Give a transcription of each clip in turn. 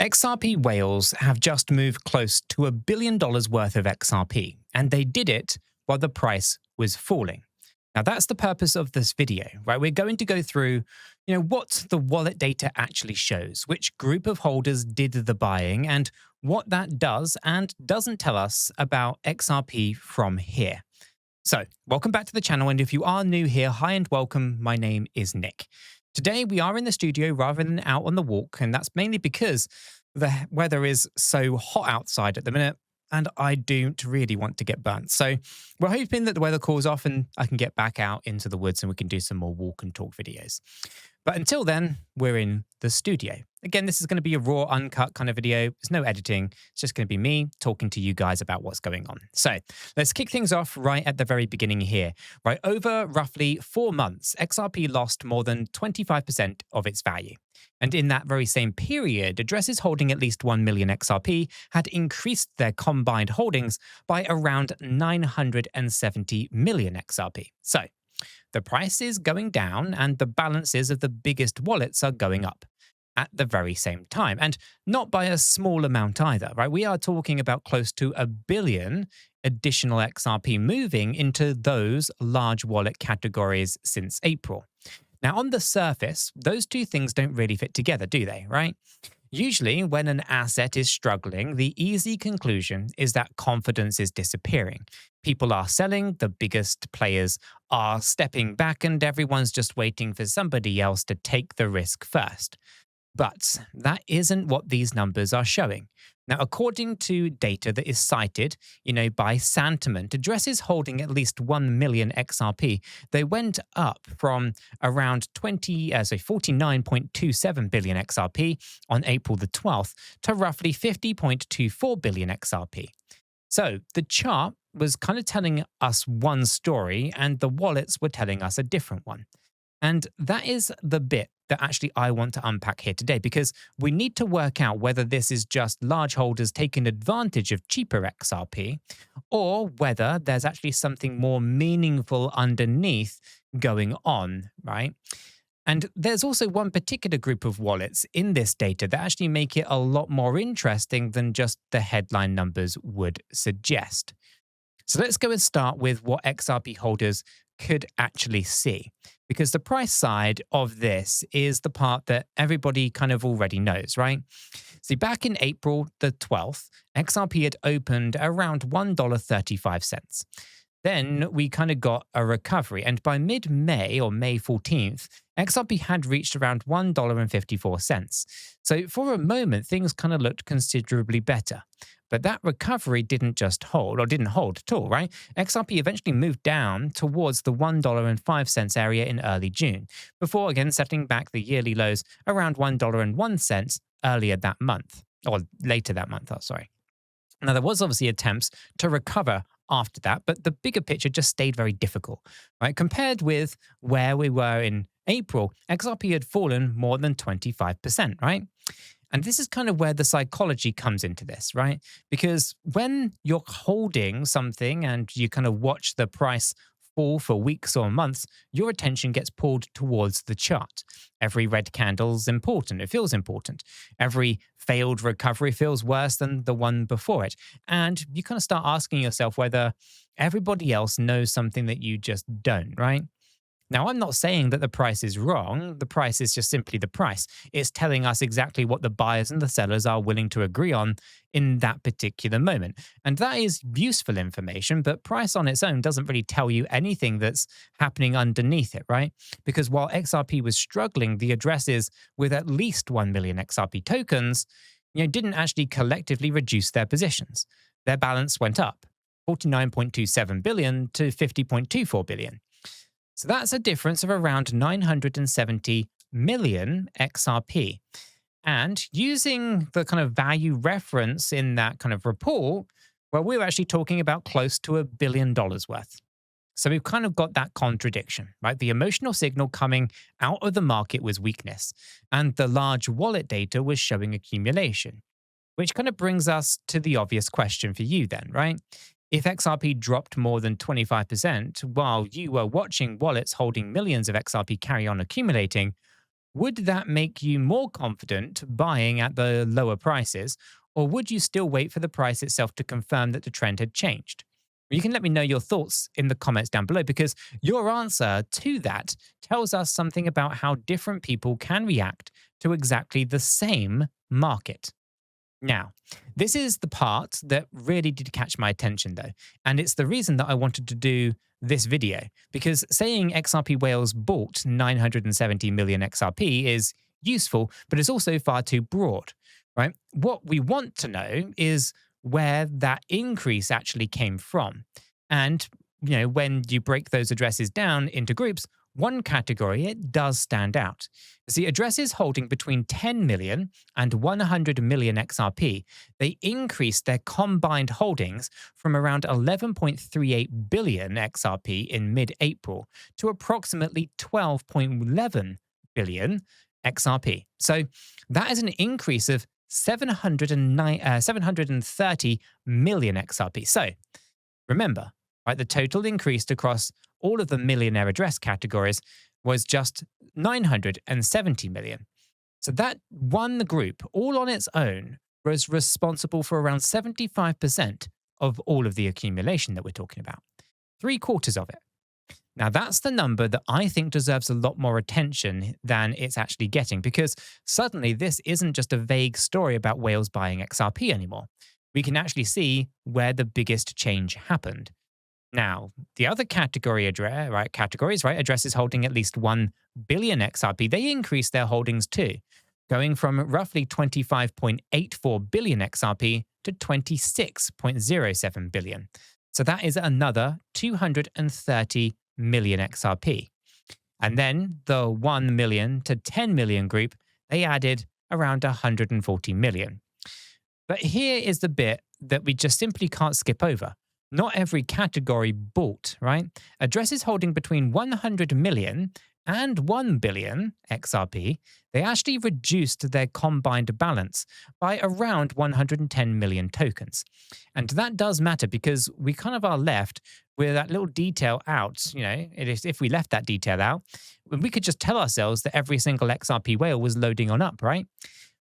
XRP whales have just moved close to $1 billion worth of XRP, and they did it while the price was falling. Now, that's the purpose of this video, right? We're going to go through, what the wallet data actually shows, which group of holders did the buying, and what that does and doesn't tell us about XRP from here. So, welcome back to the channel, and if you are new here, hi and welcome. My name is Nick. Today, we are in the studio rather than out on the walk, and that's mainly because the weather is so hot outside at the minute, and I don't really want to get burnt. So we're hoping that the weather cools off and I can get back out into the woods and we can do some more walk and talk videos. But until then, we're in the studio. Again, this is going to be a raw, uncut kind of video. There's no editing. It's just going to be me talking to you guys about what's going on. So let's kick things off right at the very beginning here. Right, over roughly 4 months, XRP lost more than 25% of its value. And in that very same period, addresses holding at least 1 million XRP had increased their combined holdings by around 970 million XRP. So the price is going down and the balances of the biggest wallets are going up at the very same time, and not by a small amount either, right? We are talking about close to 1 billion additional XRP moving into those large wallet categories since April. Now, on the surface, those two things don't really fit together, do they, right? Usually, when an asset is struggling, the easy conclusion is that confidence is disappearing. People are selling, the biggest players are stepping back, and everyone's just waiting for somebody else to take the risk first. But that isn't what these numbers are showing. Now, according to data that is cited, by Santiment, addresses holding at least 1 million XRP, they went up from around 49.27 billion XRP on April the 12th to roughly 50.24 billion XRP. So the chart was kind of telling us one story, and the wallets were telling us a different one. And that is the bit that actually I want to unpack here today, because we need to work out whether this is just large holders taking advantage of cheaper XRP, or whether there's actually something more meaningful underneath going on, right? And there's also one particular group of wallets in this data that actually make it a lot more interesting than just the headline numbers would suggest. So let's go and start with what XRP holders could actually see, because the price side of this is the part that everybody kind of already knows, right? See, back in April the 12th, XRP had opened around $1.35. Then we kind of got a recovery, and by mid-May or May 14th, XRP had reached around $1.54. So for a moment, things kind of looked considerably better. But that recovery didn't hold at all, right? XRP eventually moved down towards the $1.05 area in early June, before again settling back the yearly lows around $1.01 earlier that month, or later that month, sorry. Now, there was obviously attempts to recover after that, but the bigger picture just stayed very difficult, right? Compared with where we were in April, XRP had fallen more than 25%, right? And this is kind of where the psychology comes into this, right? Because when you're holding something and you kind of watch the price fall for weeks or months, your attention gets pulled towards the chart. Every red candle's important. It feels important. Every failed recovery feels worse than the one before it. And you kind of start asking yourself whether everybody else knows something that you just don't, right? Now, I'm not saying that the price is wrong. The price is just simply the price. It's telling us exactly what the buyers and the sellers are willing to agree on in that particular moment. And that is useful information, but price on its own doesn't really tell you anything that's happening underneath it, right? Because while XRP was struggling, the addresses with at least 1 million XRP tokens, didn't actually collectively reduce their positions. Their balance went up, 49.27 billion to 50.24 billion. So that's a difference of around 970 million XRP. And using the kind of value reference in that kind of report, well, we were actually talking about close to $1 billion worth. So we've kind of got that contradiction, right? The emotional signal coming out of the market was weakness, and the large wallet data was showing accumulation, which kind of brings us to the obvious question for you then, right? If XRP dropped more than 25% while you were watching wallets holding millions of XRP carry on accumulating, would that make you more confident buying at the lower prices, or would you still wait for the price itself to confirm that the trend had changed? You can let me know your thoughts in the comments down below, because your answer to that tells us something about how different people can react to exactly the same market. Now, this is the part that really did catch my attention though, and it's the reason that I wanted to do this video, because saying XRP whales bought 970 million XRP is useful, but it's also far too broad, right? What we want to know is where that increase actually came from. And, when you break those addresses down into groups, one category, it does stand out. See, addresses holding between 10 million and 100 million XRP, they increased their combined holdings from around 11.38 billion XRP in mid-April to approximately 12.11 billion XRP. So that is an increase of 730 million XRP. So remember, right, the total increased across all of the millionaire address categories was just 970 million. So that one group, all on its own, was responsible for around 75% of all of the accumulation that we're talking about. 3/4 of it. Now, that's the number that I think deserves a lot more attention than it's actually getting, because suddenly this isn't just a vague story about whales buying XRP anymore. We can actually see where the biggest change happened. Now, the other categories, addresses holding at least 1 billion XRP, they increased their holdings too, going from roughly 25.84 billion XRP to 26.07 billion. So that is another 230 million XRP. And then the 1 million to 10 million group, they added around 140 million. But here is the bit that we just simply can't skip over. Not every category bought, right? Addresses holding between 100 million and 1 billion XRP, they actually reduced their combined balance by around 110 million tokens. And that does matter, because we kind of are left with that little detail out. If we left that detail out, we could just tell ourselves that every single XRP whale was loading on up, right?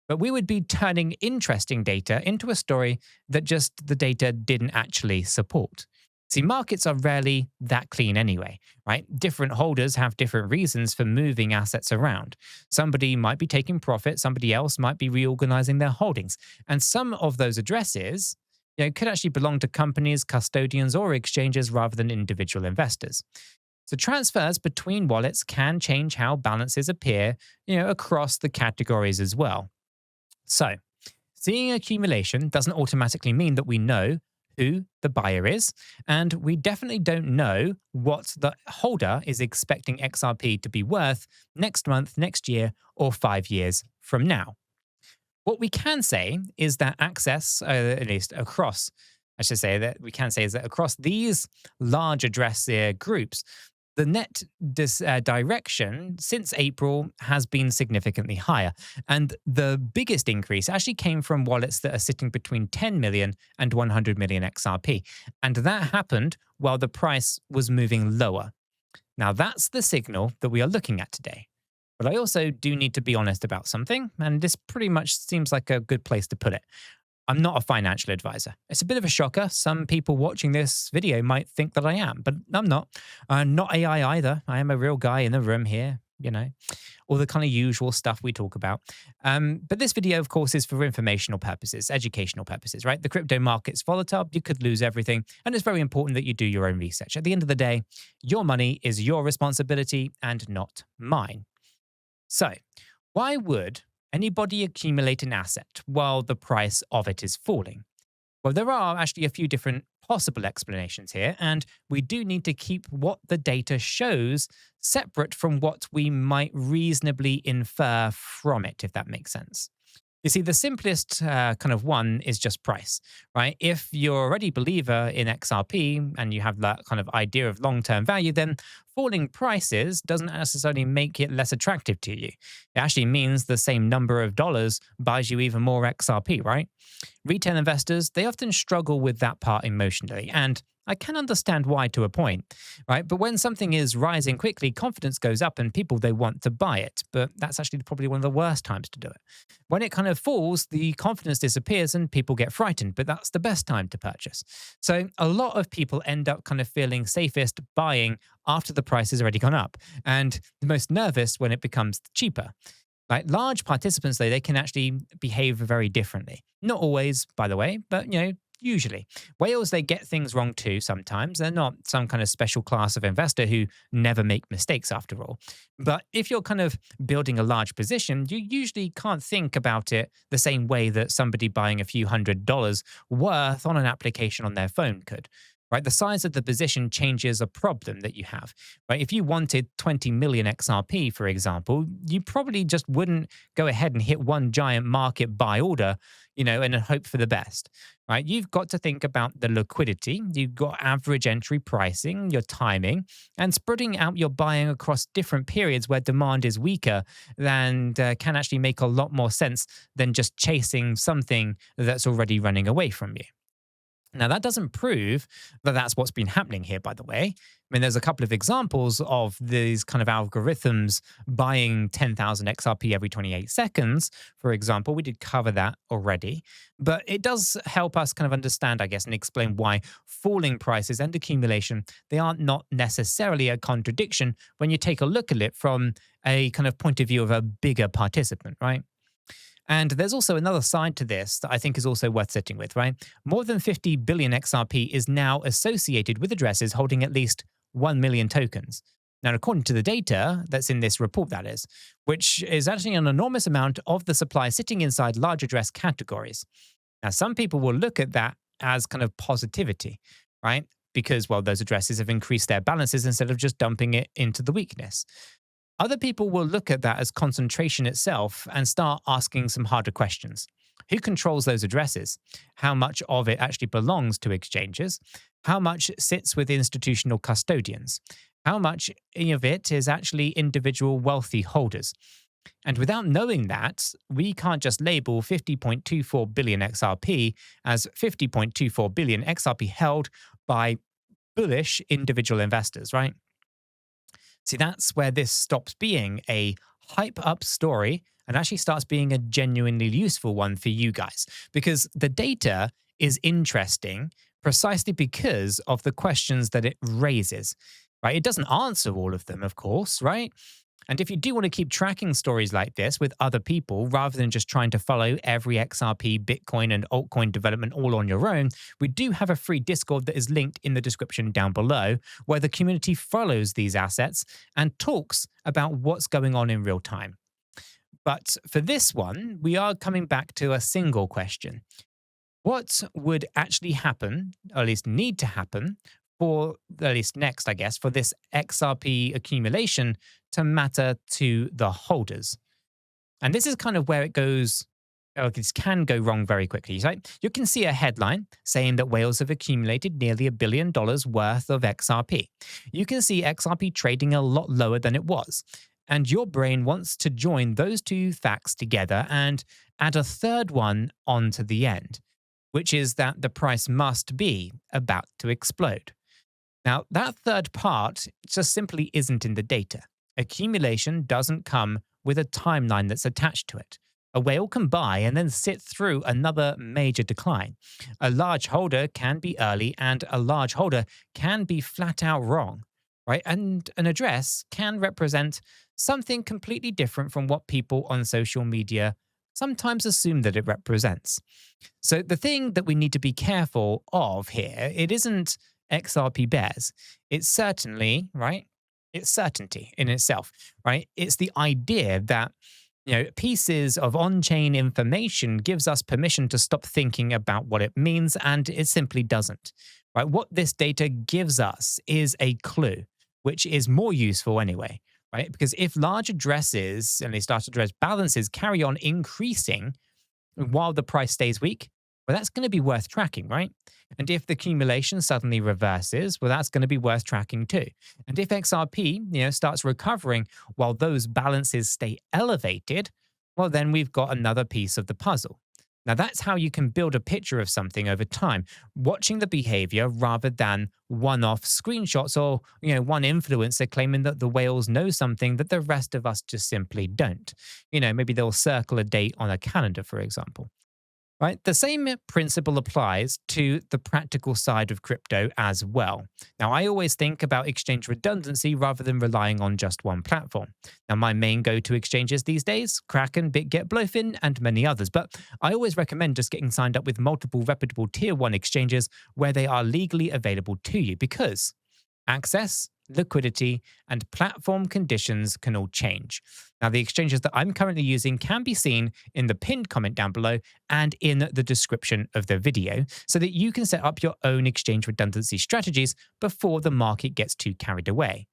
But we would be turning interesting data into a story that just the data didn't actually support. See, markets are rarely that clean anyway, right? Different holders have different reasons for moving assets around. Somebody might be taking profit, somebody else might be reorganizing their holdings. And some of those addresses, could actually belong to companies, custodians, or exchanges rather than individual investors. So transfers between wallets can change how balances appear, across the categories as well. So, seeing accumulation doesn't automatically mean that we know who the buyer is, and we definitely don't know what the holder is expecting XRP to be worth next month, next year, or 5 years from now. What we can say is that across these large address groups, the net direction since April has been significantly higher. And the biggest increase actually came from wallets that are sitting between 10 million and 100 million XRP. And that happened while the price was moving lower. Now, that's the signal that we are looking at today. But I also do need to be honest about something, and this pretty much seems like a good place to put it. I'm not a financial advisor. It's a bit of a shocker. Some people watching this video might think that I am, but I'm not. Not AI either. I am a real guy in the room here, all the kind of usual stuff we talk about. But this video, of course, is for informational purposes, educational purposes, right? The crypto market's volatile. You could lose everything. And it's very important that you do your own research. At the end of the day, your money is your responsibility and not mine. So why would anybody accumulate an asset while the price of it is falling? Well, there are actually a few different possible explanations here, and we do need to keep what the data shows separate from what we might reasonably infer from it, if that makes sense. You see, the simplest kind of one is just price, right? If you're already a believer in XRP and you have that kind of idea of long-term value, then falling prices doesn't necessarily make it less attractive to you. It actually means the same number of dollars buys you even more XRP, right? Retail investors, they often struggle with that part emotionally. And I can understand why to a point, right? But when something is rising quickly, confidence goes up and people, they want to buy it. But that's actually probably one of the worst times to do it. When it kind of falls, the confidence disappears and people get frightened, but that's the best time to purchase. So a lot of people end up kind of feeling safest buying after the price has already gone up and the most nervous when it becomes cheaper. Like large participants, though, they can actually behave very differently. Not always, by the way, but usually. Whales, they get things wrong too sometimes. They're not some kind of special class of investor who never make mistakes after all. But if you're kind of building a large position, you usually can't think about it the same way that somebody buying a few $100s worth on an application on their phone could. Right, the size of the position changes a problem that you have. Right, if you wanted 20 million XRP, for example, you probably just wouldn't go ahead and hit one giant market buy order, and hope for the best. Right, you've got to think about the liquidity. You've got average entry pricing, your timing, and spreading out your buying across different periods where demand is weaker and can actually make a lot more sense than just chasing something that's already running away from you. Now, that doesn't prove that that's what's been happening here, by the way. I mean, there's a couple of examples of these kind of algorithms buying 10,000 XRP every 28 seconds, for example. We did cover that already. But it does help us kind of understand, I guess, and explain why falling prices and accumulation, they are not necessarily a contradiction when you take a look at it from a kind of point of view of a bigger participant, right? And there's also another side to this that I think is also worth sitting with, right? More than 50 billion XRP is now associated with addresses holding at least 1 million tokens. Now, according to the data that's in this report, that is, which is actually an enormous amount of the supply sitting inside large address categories. Now, some people will look at that as kind of positivity, right? Because, well, those addresses have increased their balances instead of just dumping it into the weakness. Other people will look at that as concentration itself and start asking some harder questions. Who controls those addresses? How much of it actually belongs to exchanges? How much sits with institutional custodians? How much of it is actually individual wealthy holders? And without knowing that, we can't just label 50.24 billion XRP as 50.24 billion XRP held by bullish individual investors, right? See, that's where this stops being a hype-up story and actually starts being a genuinely useful one for you guys. Because the data is interesting precisely because of the questions that it raises, right? It doesn't answer all of them, of course, right? And if you do want to keep tracking stories like this with other people, rather than just trying to follow every XRP, Bitcoin, and altcoin development all on your own, we do have a free Discord that is linked in the description down below, where the community follows these assets and talks about what's going on in real time. But for this one, we are coming back to a single question. What would actually happen, or at least need to happen, for at least next, I guess, for this XRP accumulation to matter to the holders? And this is kind of where it goes, or this can go wrong very quickly. Right? You can see a headline saying that whales have accumulated nearly $1 billion worth of XRP. You can see XRP trading a lot lower than it was. And your brain wants to join those two facts together and add a third one onto the end, which is that the price must be about to explode. Now, that third part just simply isn't in the data. Accumulation doesn't come with a timeline that's attached to it. A whale can buy and then sit through another major decline. A large holder can be early and a large holder can be flat out wrong, right? And an address can represent something completely different from what people on social media sometimes assume that it represents. So the thing that we need to be careful of here, it isn't XRP bears. It's certainly, right? It's certainty in itself, right? It's the idea that, pieces of on-chain information gives us permission to stop thinking about what it means, and it simply doesn't, right? What this data gives us is a clue, which is more useful anyway, right? Because if large addresses, and they start to address balances, carry on increasing while the price stays weak, well, that's going to be worth tracking, right? And if the accumulation suddenly reverses, well, that's going to be worth tracking too. And if XRP, starts recovering while those balances stay elevated, well, then we've got another piece of the puzzle. Now, that's how you can build a picture of something over time, watching the behavior rather than one-off screenshots or, one influencer claiming that the whales know something that the rest of us just simply don't. Maybe they'll circle a date on a calendar, for example. Right? The same principle applies to the practical side of crypto as well. Now, I always think about exchange redundancy rather than relying on just one platform. Now, my main go-to exchanges these days, Kraken, 𝗕𝗕𝗪𝗕𝗕, and many others, but I always recommend just getting signed up with multiple reputable tier 1 exchanges where they are legally available to you because access, liquidity, and platform conditions can all change. Now, the exchanges that I'm currently using can be seen in the pinned comment down below and in the description of the video so that you can set up your own exchange redundancy strategies before the market gets too carried away.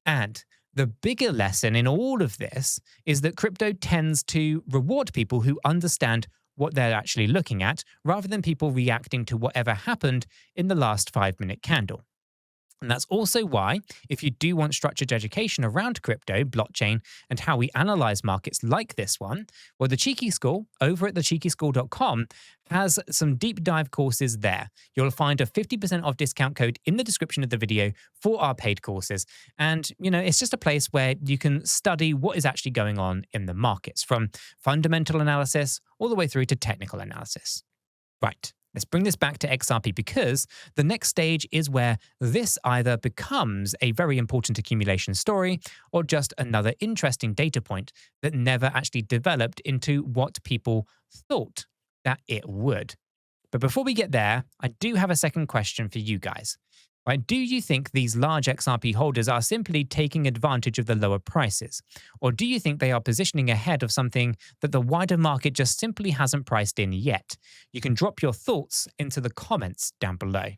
And the bigger lesson in all of this is that crypto tends to reward people who understand what they're actually looking at rather than people reacting to whatever happened in the last 5-minute candle. And that's also why, if you do want structured education around crypto, blockchain, and how we analyze markets like this one, well, the Cheeky School over at thecheekyschool.com has some deep dive courses there. You'll find a 50% off discount code in the description of the video for our paid courses. And, it's just a place where you can study what is actually going on in the markets, from fundamental analysis all the way through to technical analysis. Right. Let's bring this back to XRP because the next stage is where this either becomes a very important accumulation story or just another interesting data point that never actually developed into what people thought that it would. But before we get there, I do have a second question for you guys. Right? Do you think these large XRP holders are simply taking advantage of the lower prices? Or do you think they are positioning ahead of something that the wider market just simply hasn't priced in yet? You can drop your thoughts into the comments down below.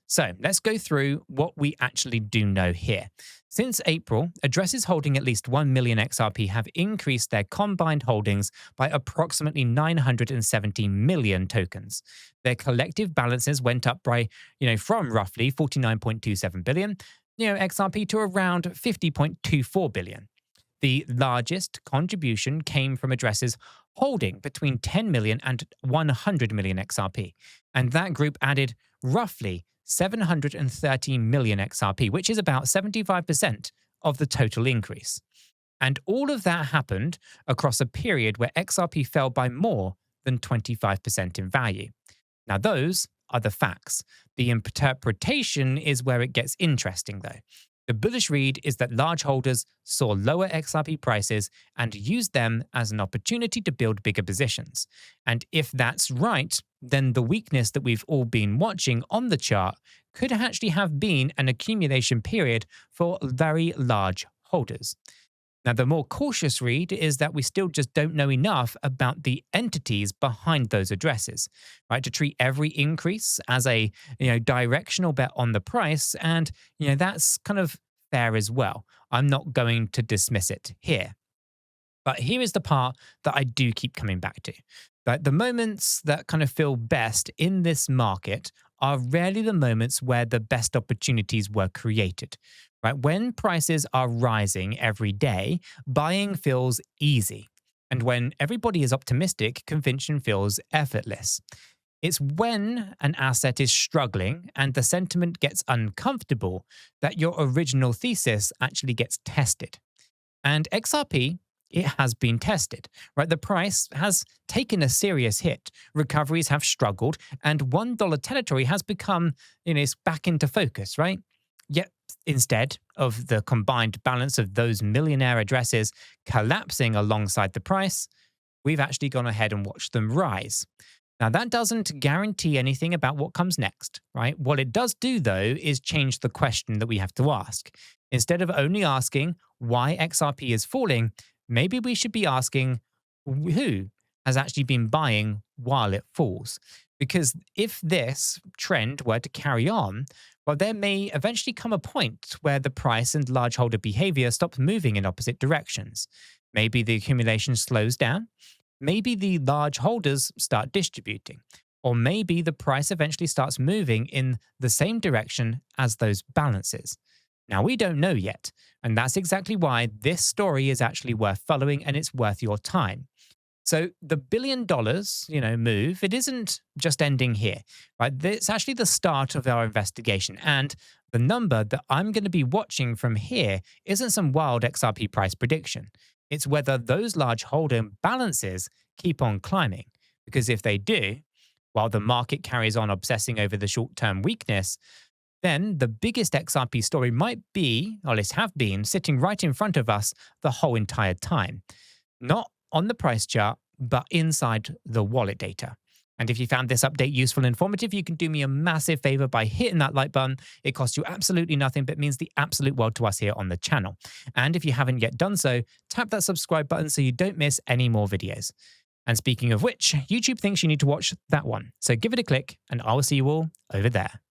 So let's go through what we actually do know here. Since April, addresses holding at least 1 million XRP have increased their combined holdings by approximately 970 million tokens. Their collective balances went up by, from roughly 49.27 billion, XRP to around 50.24 billion. The largest contribution came from addresses holding between 10 million and 100 million XRP, and that group added roughly 730 million XRP, which is about 75% of the total increase. And all of that happened across a period where XRP fell by more than 25% in value. Now, those are the facts. The interpretation is where it gets interesting, though. The bullish read is that large holders saw lower XRP prices and used them as an opportunity to build bigger positions. And if that's right, then the weakness that we've all been watching on the chart could actually have been an accumulation period for very large holders. Now, the more cautious read is that we still just don't know enough about the entities behind those addresses, right? To treat every increase as a directional bet on the price, and that's kind of fair as well. I'm not going to dismiss it here. But here is the part that I do keep coming back to. But the moments that kind of feel best in this market are rarely the moments where the best opportunities were created. Right? When prices are rising every day, buying feels easy. And when everybody is optimistic, conviction feels effortless. It's when an asset is struggling and the sentiment gets uncomfortable that your original thesis actually gets tested. And XRP, it has been tested, right? The price has taken a serious hit. Recoveries have struggled, and $1 territory has become, it's back into focus, right? Yet, instead of the combined balance of those millionaire addresses collapsing alongside the price, we've actually gone ahead and watched them rise. Now, that doesn't guarantee anything about what comes next, right? What it does do, though, is change the question that we have to ask. Instead of only asking why XRP is falling, maybe we should be asking who has actually been buying while it falls. Because if this trend were to carry on, well, there may eventually come a point where the price and large holder behavior stops moving in opposite directions. Maybe the accumulation slows down. Maybe the large holders start distributing. Or maybe the price eventually starts moving in the same direction as those balances. Now, we don't know yet, and that's exactly why this story is actually worth following and it's worth your time. So the $1 billion, move, it isn't just ending here, right? It's actually the start of our investigation. And the number that I'm going to be watching from here isn't some wild XRP price prediction. It's whether those large holding balances keep on climbing. Because if they do, while the market carries on obsessing over the short-term weakness, then the biggest XRP story might be, or at least have been, sitting right in front of us the whole entire time. Not on the price chart, but inside the wallet data. And if you found this update useful and informative, you can do me a massive favor by hitting that like button. It costs you absolutely nothing, but means the absolute world to us here on the channel. And if you haven't yet done so, tap that subscribe button so you don't miss any more videos. And speaking of which, YouTube thinks you need to watch that one. So give it a click, and I will see you all over there.